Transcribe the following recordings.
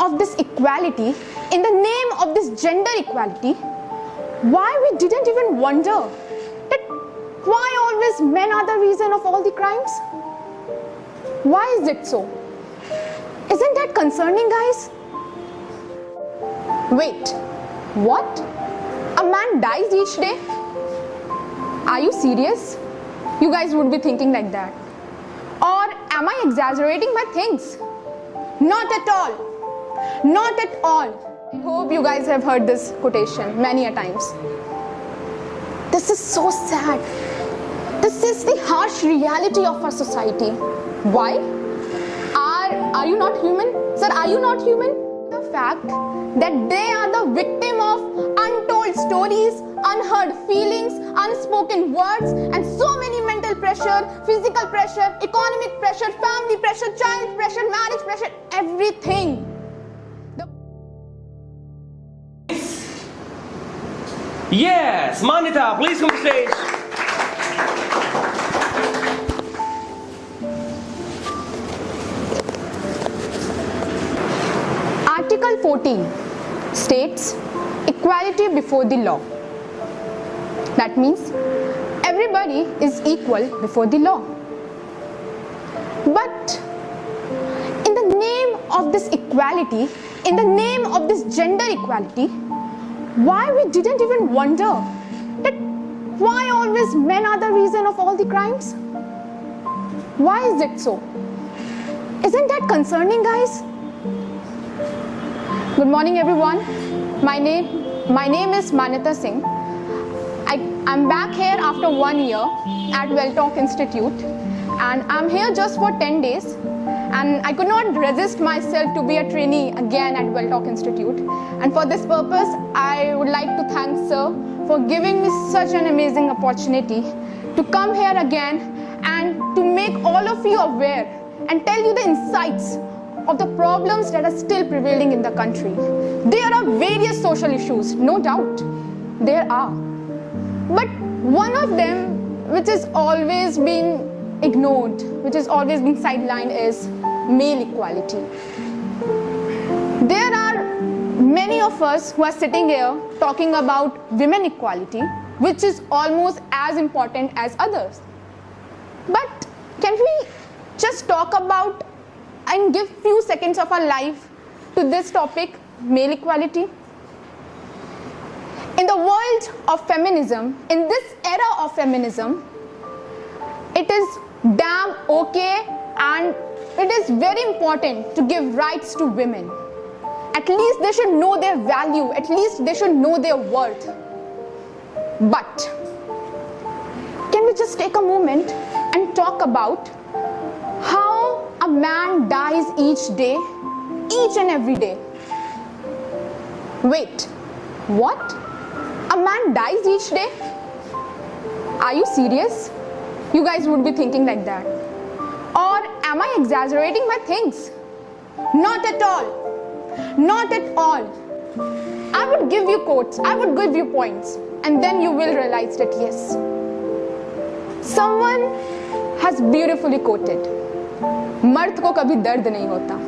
of this equality, in the name of this gender equality, why we didn't even wonder that why always men are the reason of all the crimes? Why is it so? Isn't that concerning, guys? Wait, what? A man dies each day? Are you serious? You guys would be thinking like that. Or am I exaggerating my things? Not at all. Not at all. I hope you guys have heard this quotation many a times. This is so sad. This is the harsh reality of our society. Why? Are you not human? Sir, are you not human? The fact that they are the victim of untold stories, unheard feelings, unspoken words, and so many mental pressure, physical pressure, economic pressure, family pressure, child pressure, marriage pressure, everything. Yes, Manita, please come to stage. Article 14 states equality before the law. That means everybody is equal before the law. But in the name of this equality, in the name of this gender equality, why we didn't even wonder that why always men are the reason of all the crimes? Why is it so? Isn't that concerning, guys? Good morning, everyone. My name is Manita Singh. I'm back here after 1 year at Welltalk Institute, and I'm here just for 10 days. And I could not resist myself to be a trainee again at Welltalk Institute. And for this purpose, I would like to thank Sir for giving me such an amazing opportunity to come here again and to make all of you aware and tell you the insights of the problems that are still prevailing in the country. There are various social issues, no doubt. There are. But one of them which is always being ignored, which is always being sidelined, is male equality. There are many of us who are sitting here talking about women equality, which is almost as important as others. But can we just talk about and give few seconds of our life to this topic, male equality? In the world of feminism, in this era of feminism, it is damn okay and it is very important to give rights to women. At least they should know their value, at least they should know their worth. But can we just take a moment and talk about how a man dies each day, each and every day? Wait, what? A man dies each day? Are you serious? You guys would be thinking like that. Or am I exaggerating my things? Not at all. Not at all. I would give you quotes, I would give you points, and then you will realize that yes, someone has beautifully quoted, मर्द को कभी दर्द नहीं होता.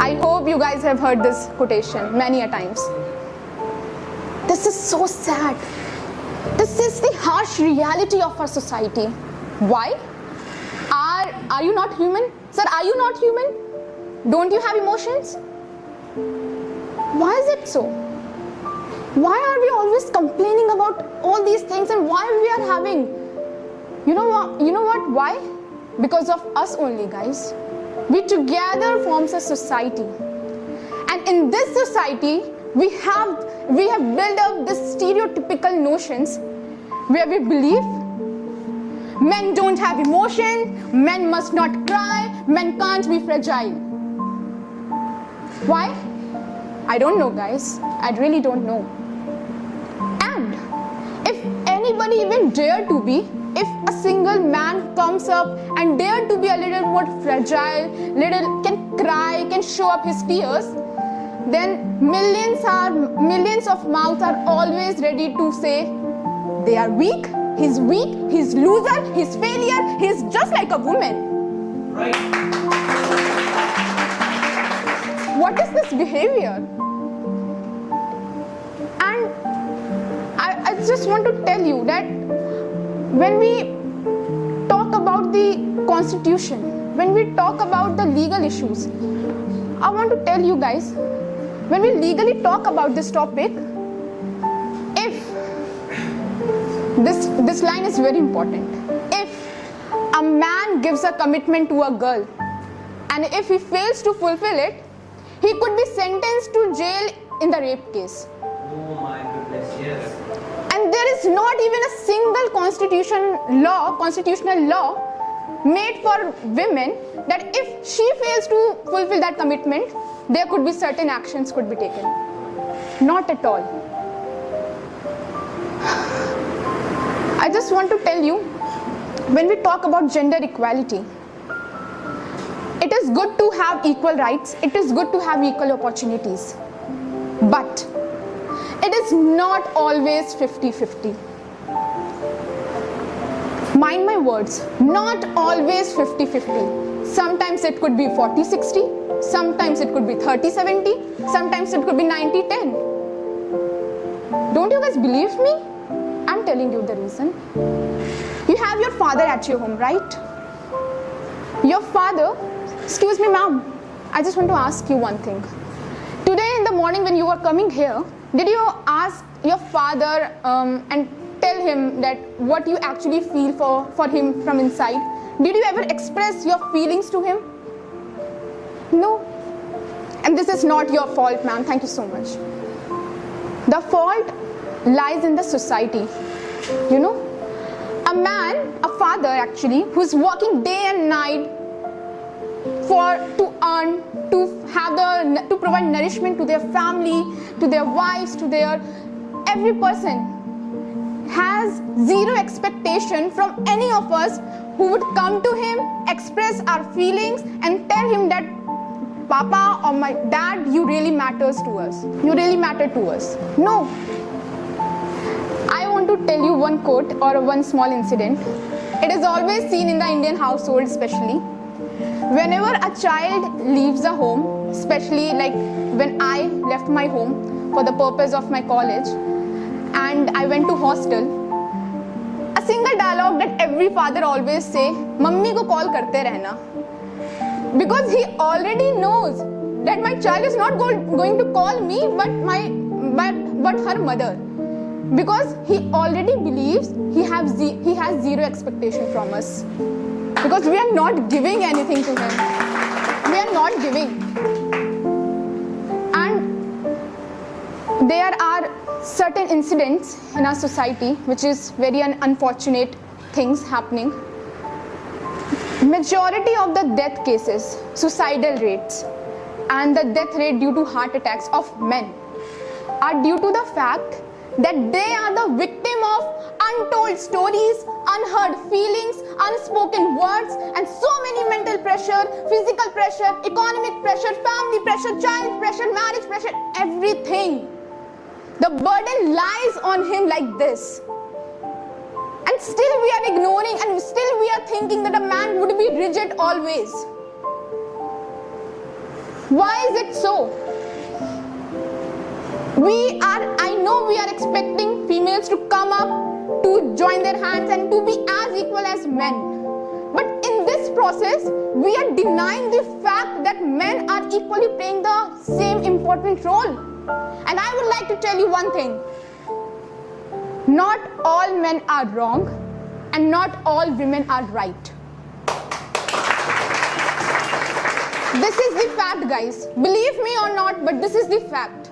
I hope you guys have heard this quotation many a times. This is so sad. This is the harsh reality of our society. Why? Are you not human? Sir, are you not human? Don't you have emotions? Why is it so? Why are we always complaining about all these things, and why we are having, you know what, why? Because of us only, guys. We together forms a society. And in this society, we have built up this stereotypical notions where we believe men don't have emotion, men must not cry, men can't be fragile. Why? I don't know, guys. I really don't know. And if anybody even dare to be, if a single man comes up and dare to be a little more fragile, can cry, can show up his tears, then millions of mouths are always ready to say, they are weak, he's loser, he's failure, he's just like a woman. Right. what is this behavior? And I just want to tell you that when we talk about the constitution, when we talk about the legal issues, I want to tell you guys, when we legally talk about this topic, if this line is very important. If a man gives a commitment to a girl and if he fails to fulfill it, he could be sentenced to jail in the rape case. Oh my goodness, yes. And there is not even a single constitutional law made for women that if she fails to fulfill that commitment, there could be certain actions could be taken. Not at all. I just want to tell you, when we talk about gender equality, it is good to have equal rights, it is good to have equal opportunities, but it is not always 50-50. Mind my words, not always 50-50. Sometimes it could be 40-60, sometimes it could be 30-70, sometimes it could be 90-10. Don't you guys believe me? I'm telling you the reason. You have your father at your home, right? Your father, excuse me ma'am, I just want to ask you one thing. Today in the morning when you were coming here, did you ask your father and tell him that what you actually feel for him from inside? Did you ever express your feelings to him? No. And this is not your fault, ma'am. Thank you so much. The fault lies in the society. You know, a man, a father actually, who's working day and night to earn, to provide nourishment to their family, to their wives, to their every person, has zero expectation from any of us who would come to him, express our feelings and tell him that Papa or my dad, you really matters to us. You really matter to us. No. I want to tell you one quote or one small incident. It is always seen in the Indian household especially. Whenever a child leaves a home, especially like when I left my home for the purpose of my college and I went to hostel, a single dialogue that every father always say, Mummy ko call karte rehna. Because he already knows that my child is not going to call me but her mother. Because he already believes he has zero expectation from us. Because we are not giving anything to him. We are not giving. And there are certain incidents in our society which is very unfortunate things happening. Majority of the death cases, suicidal rates, and the death rate due to heart attacks of men are due to the fact that they are the victim of untold stories, unheard feelings, unspoken words, and so many mental pressure, physical pressure, economic pressure, family pressure, child pressure, marriage pressure, everything. The burden lies on him like this. And still we are ignoring and still we are thinking that a man would be rigid always. Why is it so? I know we are expecting females to come up, to join their hands and to be as equal as men. But in this process, we are denying the fact that men are equally playing the same important role. And I would like to tell you one thing. Not all men are wrong and not all women are right. This is the fact, guys. Believe me or not, but this is the fact.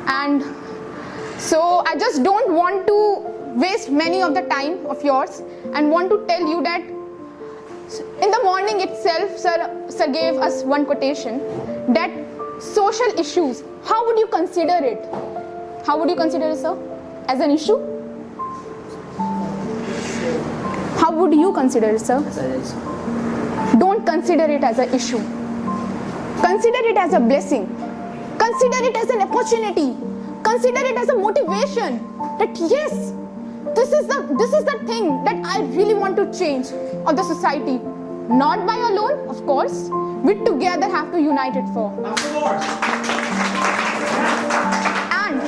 And so I just don't want to waste many of the time of yours and want to tell you that in the morning itself, sir gave us one quotation that social issues, how would you consider it? How would you consider it, sir? As an issue? How would you consider it, sir? Don't consider it as an issue. Consider it as a blessing. Consider it as an opportunity. Consider it as a motivation that yes, this is the thing that I really want to change of the society. Not by alone, of course. We together have to unite it for. Of course. And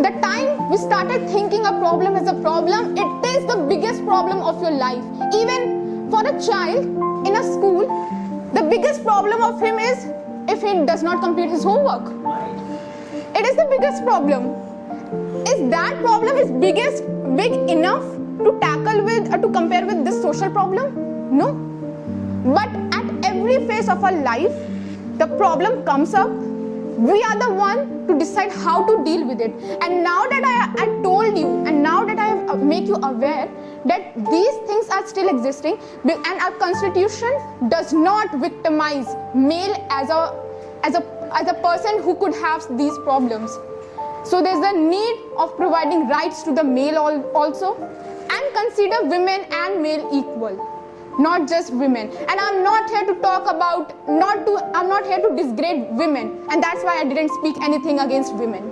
the time we started thinking a problem is a problem, it is the biggest problem of your life. Even for a child in a school, the biggest problem of him is if he does not complete his homework. It is the biggest problem. Is that problem is big enough to tackle with or to compare with this social problem? No. But at every phase of our life, the problem comes up. We are the one to decide how to deal with it. And now that I told you, and now that I have make you aware that these things are still existing, and our constitution does not victimize male as a person who could have these problems. So there's a need of providing rights to the male also, and consider women and male equal. Not just women. And I'm not here to talk about, I'm not here to degrade women, and that's why I didn't speak anything against women.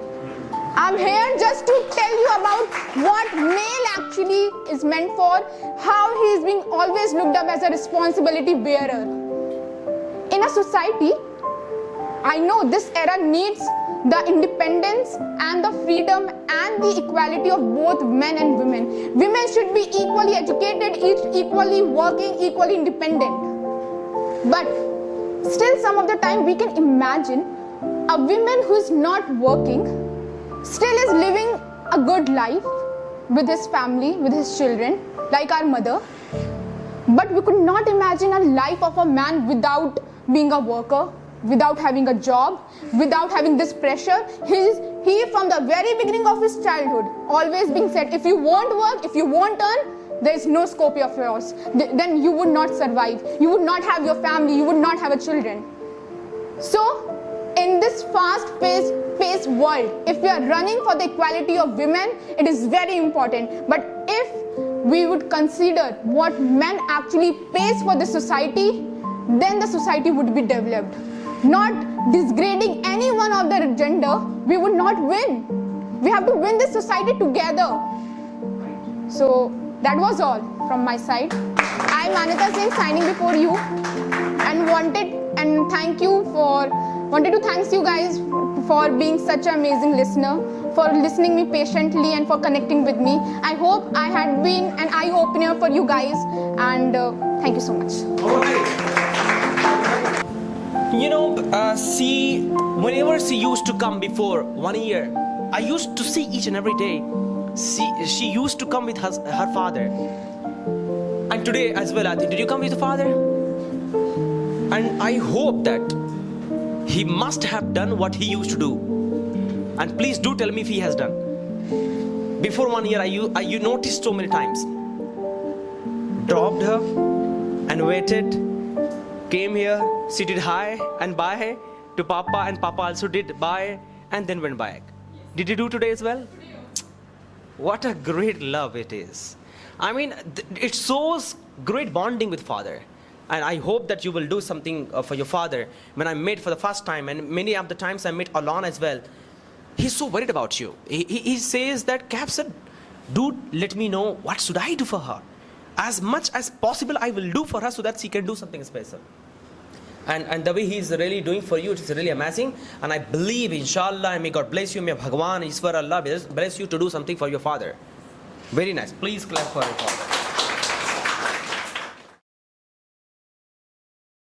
I'm here just to tell you about what male actually is meant for, how he is being always looked up as a responsibility bearer. In a society, I know this era needs the independence and the freedom and the equality of both men and women. Women should be equally educated, equally working, equally independent. But still some of the time we can imagine a woman who is not working still is living a good life with his family, with his children, like our mother. But we could not imagine a life of a man without being a worker, without having a job, without having this pressure. He from the very beginning of his childhood always being said, if you won't work, if you won't earn, there is no scope of yours. Then you would not survive. You would not have your family. You would not have a children. So in this fast-paced world, if we are running for the equality of women, it is very important. But if we would consider what men actually pays for the society, then the society would be developed. Not degrading any one of their gender, we would not win. We have to win this society together. So that was all from my side. I am Anita Singh signing before you, and wanted to thank you guys for being such an amazing listener, for listening me patiently and for connecting with me. I hope I had been an eye-opener for you guys, and thank you so much. You know, whenever she used to come before 1 year, I used to see each and every day. She used to come with her father. And today as well, I think, did you come with your father? And I hope that he must have done what he used to do. And please do tell me if he has done. Before 1 year, you noticed so many times. Dropped her and waited. Came here, seated high and bye to Papa, and Papa also did bye and then went back. Did you do today as well? What a great love it is. I mean, it shows great bonding with father. And I hope that you will do something for your father. When I met for the first time, and many of the times I met Alon as well, he's so worried about you. He says that, Cap said, dude, let me know what should I do for her. As much as possible I will do for her so that she can do something special. And the way he is really doing for you, it is really amazing. And I believe, inshallah, and may God bless you, may Bhagwan, Ishwar, Allah bless you to do something for your father. Very nice. Please clap for your father.